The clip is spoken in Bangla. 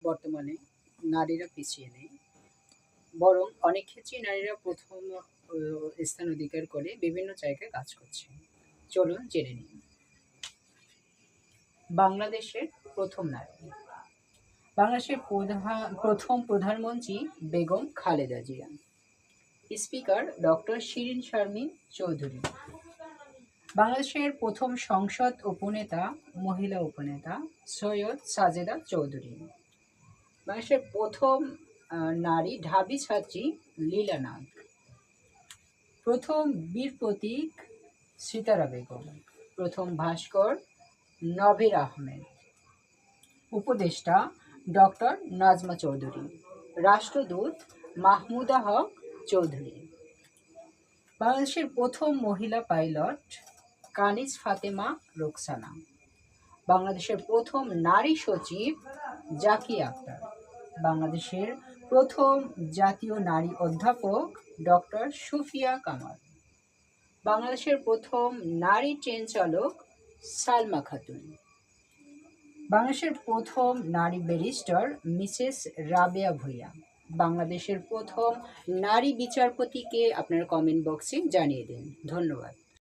বর্তমানে নারীরা পিছিয়ে নেই, বরং অনেক ক্ষেত্রেই নারীরা প্রথম স্থান অধিকার করে বিভিন্ন জায়গায় কাজ করছে। চলুন জেনে নিই। বাংলাদেশের প্রথম নারী। বাংলাদেশের প্রথম প্রধানমন্ত্রী বেগম খালেদা জিয়া। Speaker doctor Shirin Sharmin Chowdhury. বাংলাদেশের প্রথম সংসদ উপনেতা মহিলা উপনেতা সৈয়দ সাজেদা চৌধুরী। বাংলাদেশের প্রথম নারী ঢাবি ছাত্রী লীলা নাগ। প্রথম বীর প্রতীক সিতারা বেগম। প্রথম ভাস্কর নভীর আহমেদ। উপদেষ্টা ডক্টর নাজমা চৌধুরী। রাষ্ট্রদূত মাহমুদা হক চৌধুরী। বাংলাদেশের প্রথম মহিলা পাইলট কানিজ ফাতেমা রোকসানা। বাংলাদেশের প্রথম নারী সচিব জাকিয়া আক্তার। বাংলাদেশের প্রথম জাতীয় নারী অধ্যাপক ডক্টর সুফিয়া কামাল। বাংলাদেশের প্রথম নারী ট্রেন চালক সালমা খাতুন। বাংলাদেশের প্রথম নারী ব্যারিস্টার মিসেস রাবেয়া ভূঁইয়া। বাংলাদেশের প্রথম নারী বিচারপতিকে আপনার কমেন্ট বক্সে জানিয়ে দিন। ধন্যবাদ।